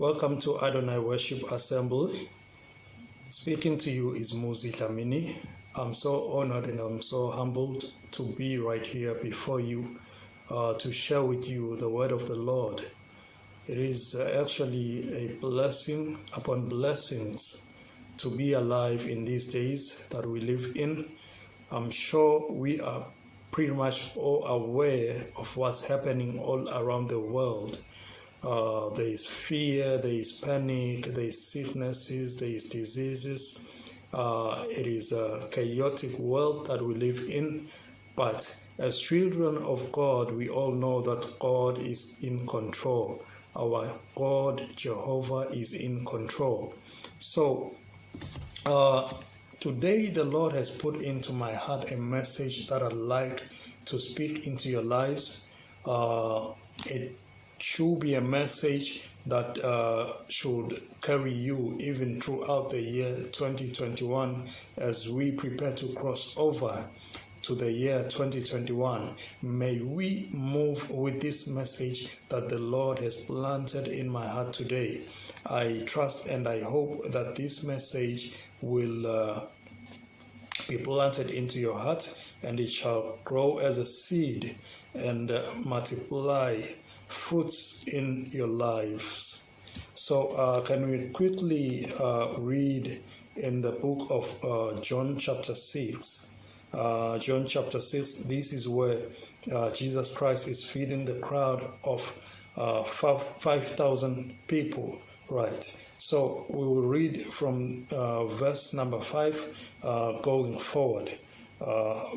Welcome to Adonai Worship Assembly. Speaking to you is Muzi Lamini. I'm so honored and I'm so humbled to be right here before you to share with you the word of the Lord. It is actually a blessing upon blessings to be alive in these days that we live in. I'm sure we are pretty much all aware of what's happening all around the world. There is fear, there is panic, there is sicknesses, there is diseases. It is a chaotic world that we live in. But as children of God, we all know that God is in control. Our God, Jehovah, is in control. So, today the Lord has put into my heart a message that I'd like to speak into your lives. It should be a message that should carry you even throughout the year 2021 as we prepare to cross over to the year 2021. May we move with this message that the Lord has planted in my heart today. I trust and I hope that this message will be planted into your heart and it shall grow as a seed and multiply fruits in your lives. So can we quickly read in the book of John chapter 6. John chapter 6, this is where Jesus Christ is feeding the crowd of 5,000 people, right? So we will read from verse number 5 going forward.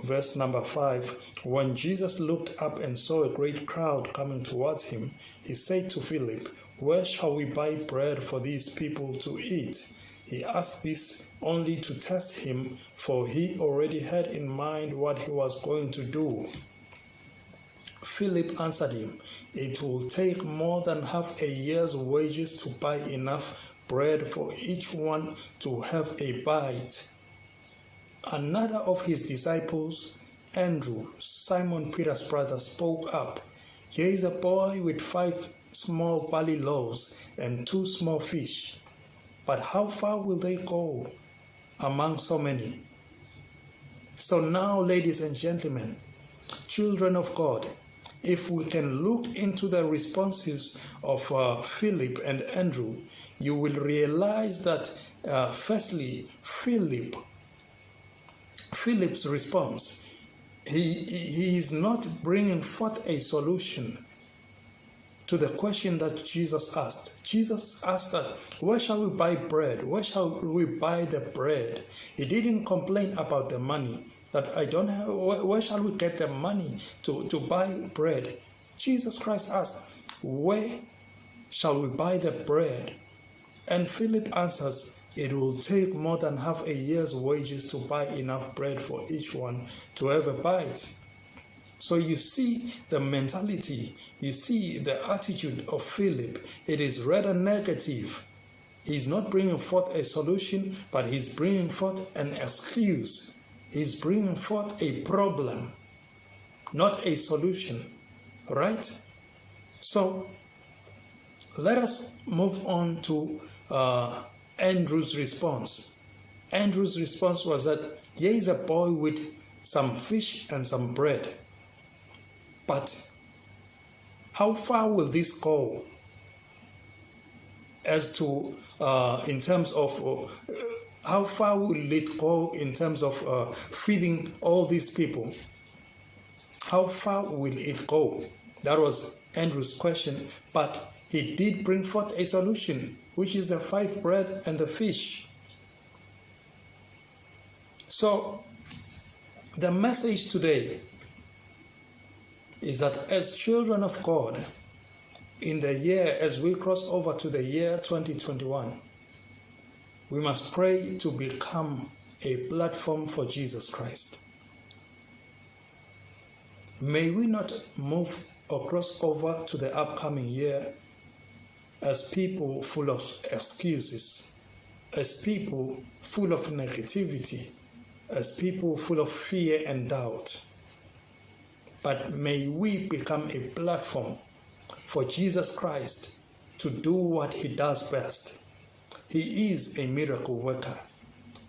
Verse number 5, when Jesus looked up and saw a great crowd coming towards him, he said to Philip, "Where shall we buy bread for these people to eat?" He asked this only to test him, for he already had in mind what he was going to do. Philip answered him, "It will take more than half a year's wages to buy enough bread for each one to have a bite." Another of his disciples, Andrew, Simon Peter's brother, spoke up. "Here is a boy with 5 small barley loaves and 2 small fish. But how far will they go among so many?" So now, ladies and gentlemen, children of God, if we can look into the responses of Philip and Andrew, you will realize that firstly, Philip's response, he is not bringing forth a solution to the question that Jesus asked. Jesus asked that, where shall we buy bread? Where shall we buy the bread? He didn't complain about the money, that I don't have, where shall we get the money to buy bread? Jesus Christ asked, where shall we buy the bread? And Philip answers, it will take more than half a year's wages to buy enough bread for each one to have a bite. So you see the mentality, you see the attitude of Philip. It is rather negative. He's not bringing forth a solution, but he's bringing forth an excuse. He's bringing forth a problem, not a solution, right? So let us move on to Andrew's response. Andrew's response was that here is a boy with some fish and some bread. But how far will this go as to, in terms of, how far will it go in terms of feeding all these people? How far will it go? That was Andrew's question, but he did bring forth a solution, which is the 5 bread and the fish. So, the message today is that as children of God, in the year, as we cross over to the year 2021, we must pray to become a platform for Jesus Christ. May we not move or cross over to the upcoming year as people full of excuses, as people full of negativity, as people full of fear and doubt. But may we become a platform for Jesus Christ to do what he does best. He is a miracle worker.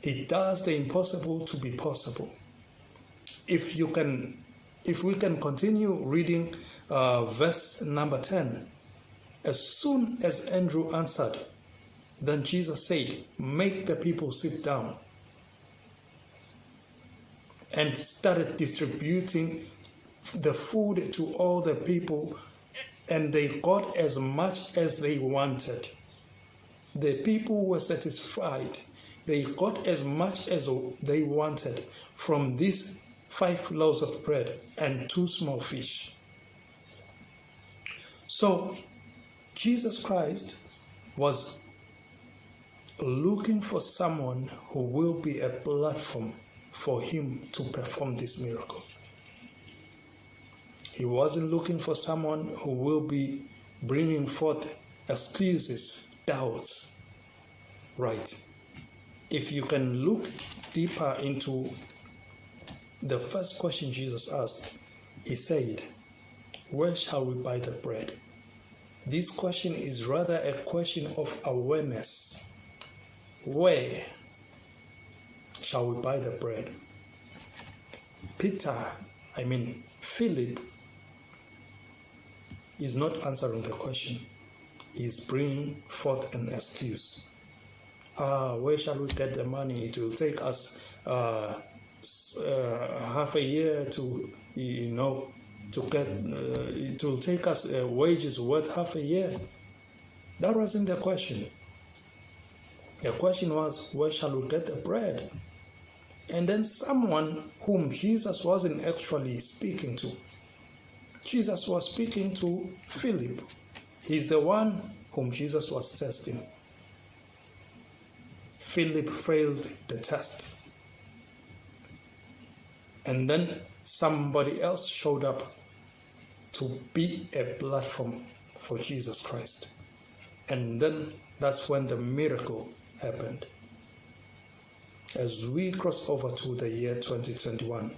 He does the impossible to be possible. If we can continue reading verse number 10, as soon as Andrew answered, then Jesus said, "Make the people sit down," and started distributing the food to all the people, and they got as much as they wanted. The people were satisfied. They got as much as they wanted from these 5 loaves of bread and 2 small fish. So Jesus Christ was looking for someone who will be a platform for him to perform this miracle. He wasn't looking for someone who will be bringing forth excuses, doubts. Right. If you can look deeper into the first question Jesus asked, he said, "Where shall we buy the bread?" This question is rather a question of awareness. Where shall we buy the bread? Philip is not answering the question. He's bringing forth an excuse. Where shall we get the money? It will take us half a year to get. It will take us wages worth half a year. That wasn't the question. The question was, where shall we get the bread? And then someone whom Jesus wasn't actually speaking to. Jesus was speaking to Philip. He's the one whom Jesus was testing. Philip failed the test. And then somebody else showed up to be a platform for Jesus Christ. And then that's when the miracle happened. As we cross over to the year 2021,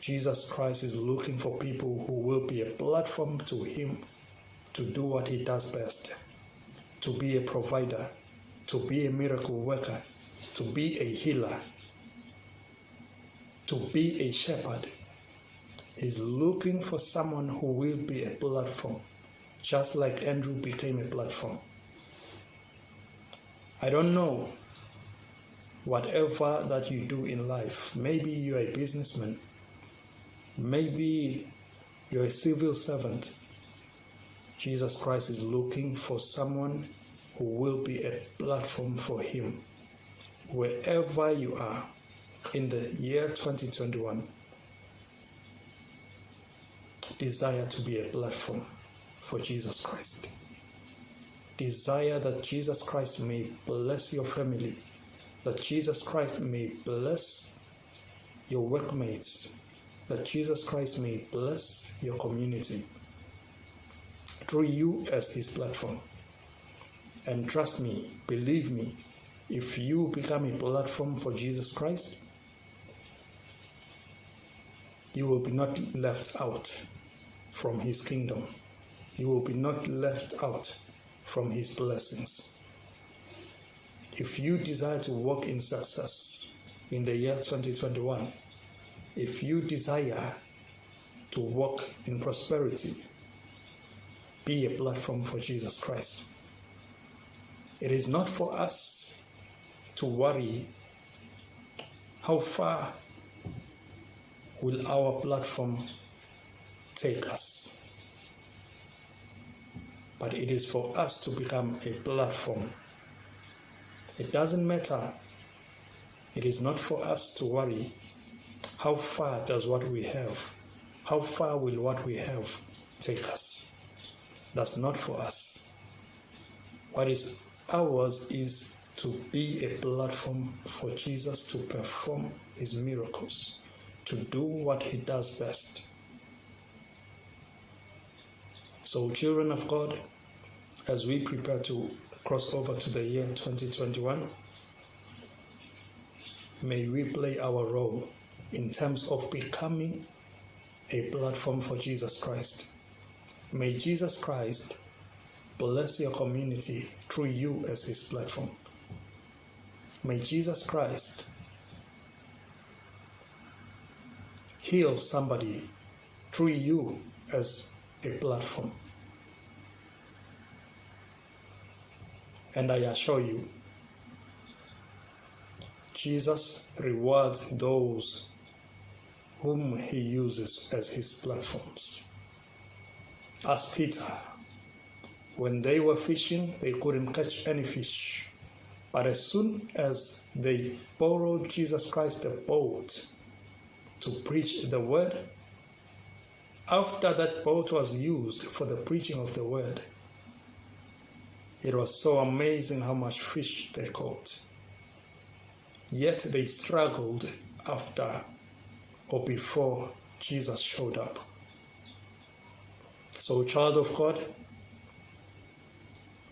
Jesus Christ is looking for people who will be a platform to him to do what he does best, to be a provider, to be a miracle worker, to be a healer, to be a shepherd. He's looking for someone who will be a platform, just like Andrew became a platform. I don't know whatever that you do in life. Maybe you're a businessman. Maybe you're a civil servant. Jesus Christ is looking for someone who will be a platform for him. Wherever you are in the year 2021, desire to be a platform for Jesus Christ. Desire that Jesus Christ may bless your family, that Jesus Christ may bless your workmates, that Jesus Christ may bless your community through you as his platform. And trust me, believe me, if you become a platform for Jesus Christ, you will be not left out from his kingdom. You will be not left out from his blessings. If you desire to walk in success in the year 2021, if you desire to walk in prosperity, be a platform for Jesus Christ. It is not for us to worry how far will our platform take us, but it is for us to become a platform. It doesn't matter. It is not for us to worry how far does what we have, how far will what we have take us. That's not for us. What is ours is to be a platform for Jesus to perform his miracles, to do what he does best. So, children of God, as we prepare to cross over to the year 2021, may we play our role in terms of becoming a platform for Jesus Christ. May Jesus Christ bless your community through you as his platform. May Jesus Christ heal somebody through you as a platform. And I assure you, Jesus rewards those whom he uses as his platforms. As Peter, when they were fishing, they couldn't catch any fish. But as soon as they borrowed Jesus Christ a boat to preach the word, after that boat was used for the preaching of the word, it was so amazing how much fish they caught. Yet they struggled after or before Jesus showed up. So, child of God,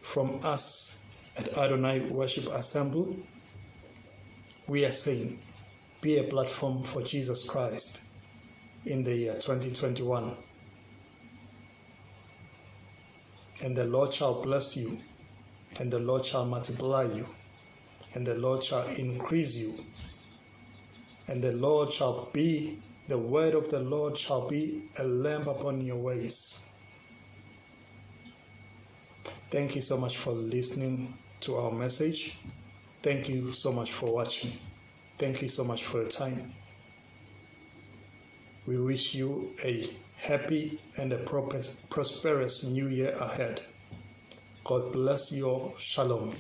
from us at Adonai Worship Assembly, we are saying, be a platform for Jesus Christ in the year 2021. And the Lord shall bless you, and the Lord shall multiply you, and the Lord shall increase you, and the Lord shall be, the word of the Lord shall be a lamp upon your ways. Thank you so much for listening to our message. Thank you so much for watching. Thank you so much for your time. We wish you a happy and a prosperous new year ahead. God bless you all. Shalom.